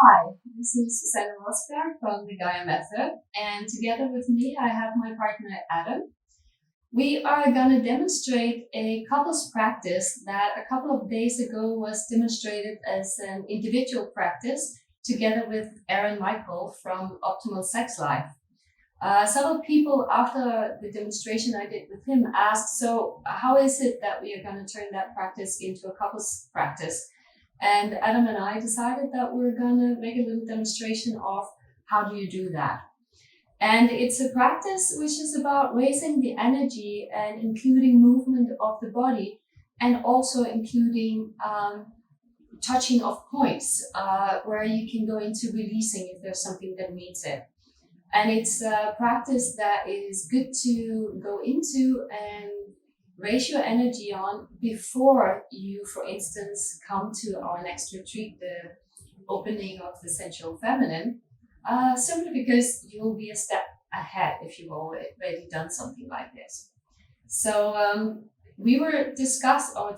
Hi, this is Susanne from the Gaia Method, and together with me I have my partner Adam. We are going to demonstrate a couples practice that a couple of days ago was demonstrated as an individual practice together with Aaron Michael from Optimal Sex Life. Several people after the demonstration I did with him asked, so how is it that we are going to turn that practice into a couples practice? And Adam and I decided that we're going to make a little demonstration of how do you do that. And it's a practice which is about raising the energy and including movement of the body, and also including touching of points where you can go into releasing if there's something that needs it. And it's a practice that is good to go into and raise your energy on before you, for instance, come to our next retreat, the opening of the Sensual Feminine, simply because you'll be a step ahead if you've already done something like this. So we were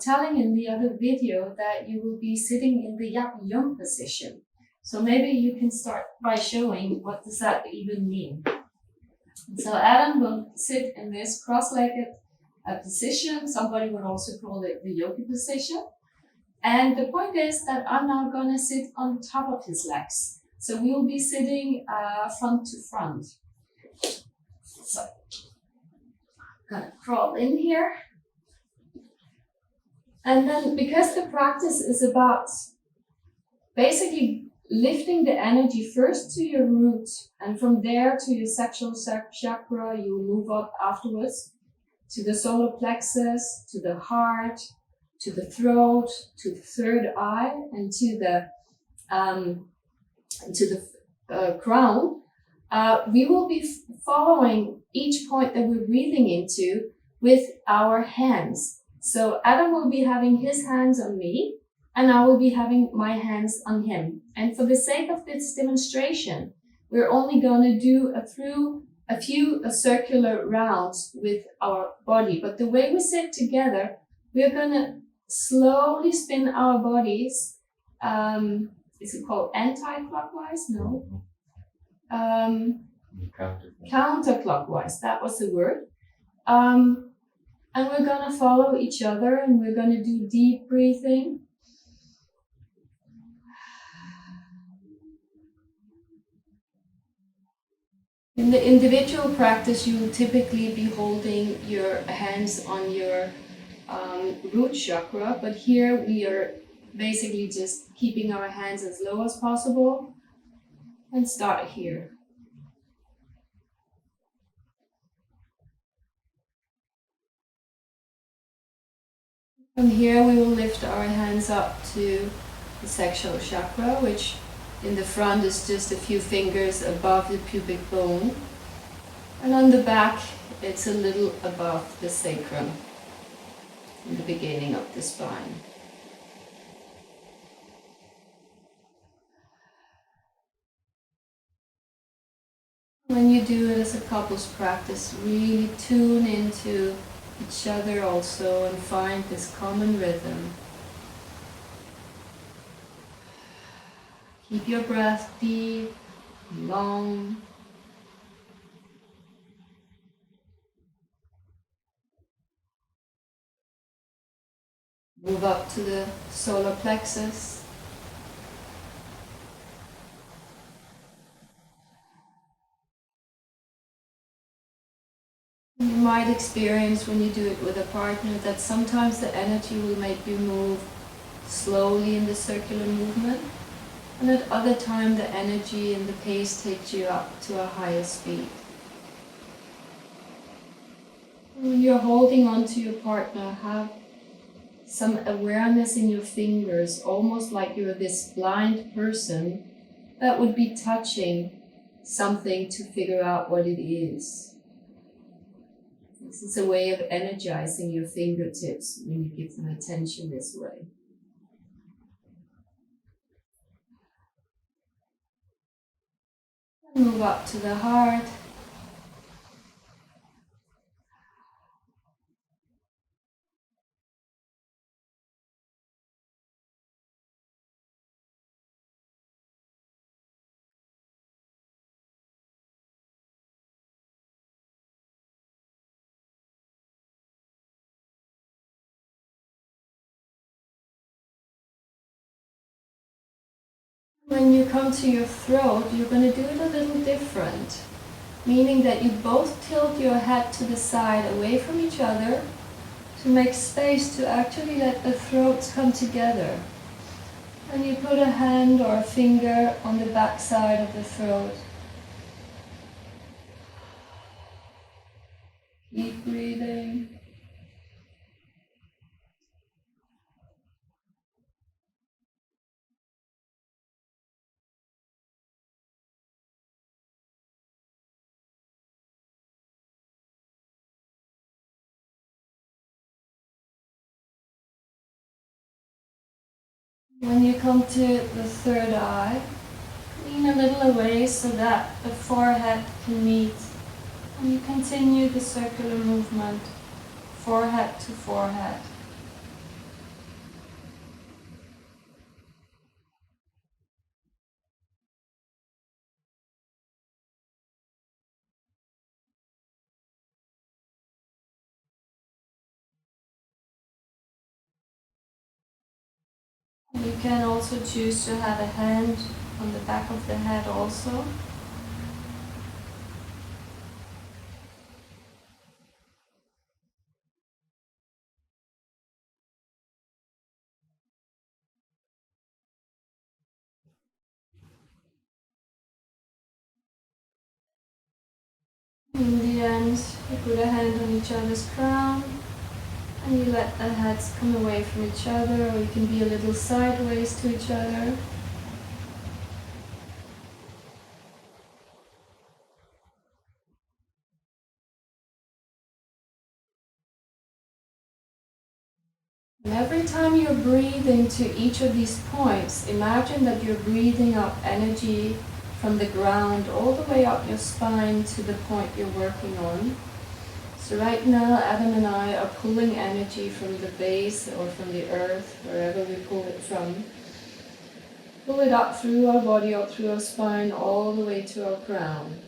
telling in the other video that you will be sitting in the Yang position. So maybe you can start by showing what does that even mean. So Adam will sit in this cross-legged position. Somebody would also call it the yogi position. And the point is that I'm now going to sit on top of his legs. So we will be sitting front to front. So I'm going to crawl in here. And then because the practice is about basically lifting the energy first to your root, and from there to your sexual chakra, you will move up afterwards to the solar plexus, to the heart, to the throat, to the third eye, and to the crown. We will be following each point that we're breathing into with our hands. So Adam will be having his hands on me, and I will be having my hands on him. And for the sake of this demonstration, we're only going to do a few circular rounds with our body. But the way we sit together, we're going to slowly spin our bodies. Is it called anti-clockwise? No. Counterclockwise. That was the word. And we're going to follow each other, and we're going to do deep breathing. In the individual practice, you will typically be holding your hands on your root chakra, but here we are basically just keeping our hands as low as possible and start here. From here, we will lift our hands up to the sexual chakra, which in the front is just a few fingers above the pubic bone. And on the back, it's a little above the sacrum, in the beginning of the spine. When you do it as a couples practice, really tune into each other also and find this common rhythm. Keep your breath deep, long. Move up to the solar plexus. You might experience when you do it with a partner that sometimes the energy will make you move slowly in the circular movement, and at other time the energy and the pace takes you up to a higher speed. When you're holding on to your partner, have some awareness in your fingers, almost like you're this blind person that would be touching something to figure out what it is. This is a way of energizing your fingertips when you give them attention this way. Move up to the heart. When you come to your throat, you're going to do it a little different, meaning that you both tilt your head to the side away from each other to make space to actually let the throats come together. And you put a hand or a finger on the back side of the throat. Keep breathing. When you come to the third eye, lean a little away so that the forehead can meet. And you continue the circular movement, forehead to forehead. You can also choose to have a hand on the back of the head also. In the end, you put a hand on each other's crown and you let the heads come away from each other, or you can be a little sideways to each other. And every time you're breathing to each of these points, imagine that you're breathing up energy from the ground all the way up your spine to the point you're working on. So right now, Adam and I are pulling energy from the base or from the earth, wherever we pull it from. Pull it up through our body, up through our spine, all the way to our crown.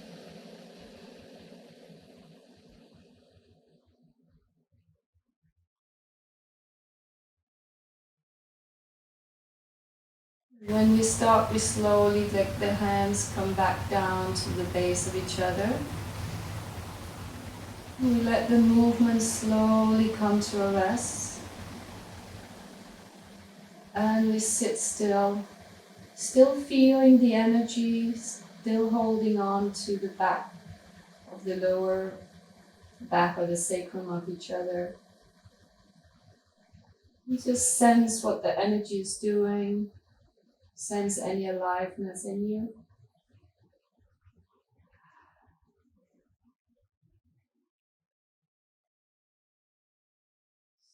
When we stop, we slowly let the hands come back down to the base of each other. We let the movement slowly come to a rest. And we sit still, still feeling the energy, still holding on to the back of the lower back of the sacrum of each other. You just sense what the energy is doing, sense any aliveness in you.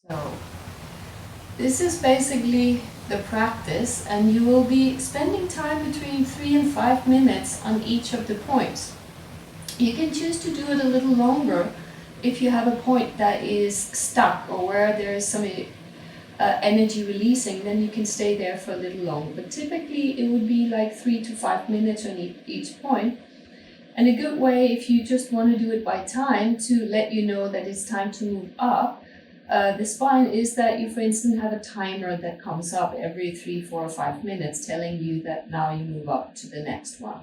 So, this is basically the practice, and you will be spending time between 3 and 5 minutes on each of the points. You can choose to do it a little longer if you have a point that is stuck or where there is some energy releasing, then you can stay there for a little longer. But typically it would be like 3 to 5 minutes on each point. And a good way, if you just want to do it by time, to let you know that it's time to move up the spine, is that you, for instance, have a timer that comes up every 3, 4, or 5 minutes telling you that now you move up to the next one.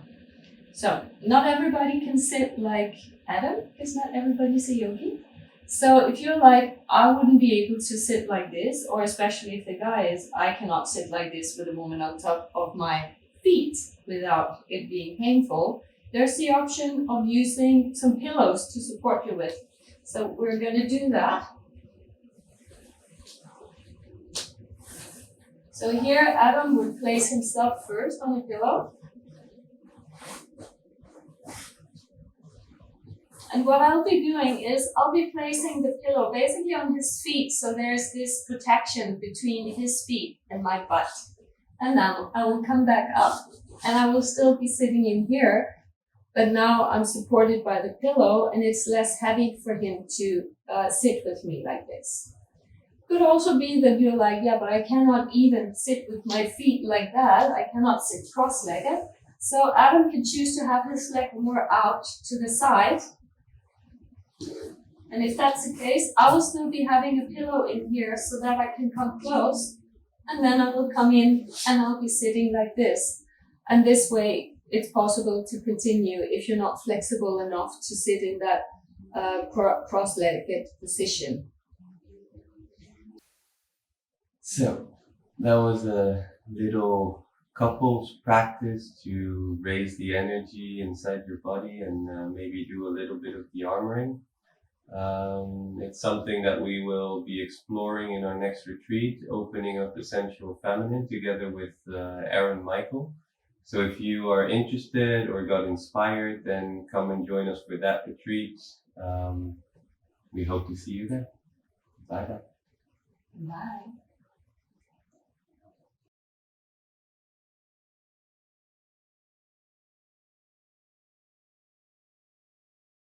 So not everybody can sit like Adam, because not everybody's a yogi. So if you're like, I wouldn't be able to sit like this, or especially if the guy is, I cannot sit like this with a woman on top of my feet without it being painful, there's the option of using some pillows to support you with. So we're going to do that. So here Adam would place himself first on a pillow. And what I'll be doing is I'll be placing the pillow basically on his feet, so there's this protection between his feet and my butt. And now I will come back up, and I will still be sitting in here, but now I'm supported by the pillow, and it's less heavy for him to sit with me like this. Could also be that you're like, yeah, but I cannot even sit with my feet like that. I cannot sit cross-legged. So Adam can choose to have his leg more out to the side. And if that's the case, I will still be having a pillow in here so that I can come close. And then I will come in and I'll be sitting like this. And this way, it's possible to continue if you're not flexible enough to sit in that cross-legged position. So that was a little couples practice to raise the energy inside your body and maybe do a little bit of de-armouring. It's something that we will be exploring in our next retreat, opening up the Sensual Feminine together with Aaron Michael. So if you are interested or got inspired, then come and join us for that retreat. We hope to see you there. Bye-bye. Bye.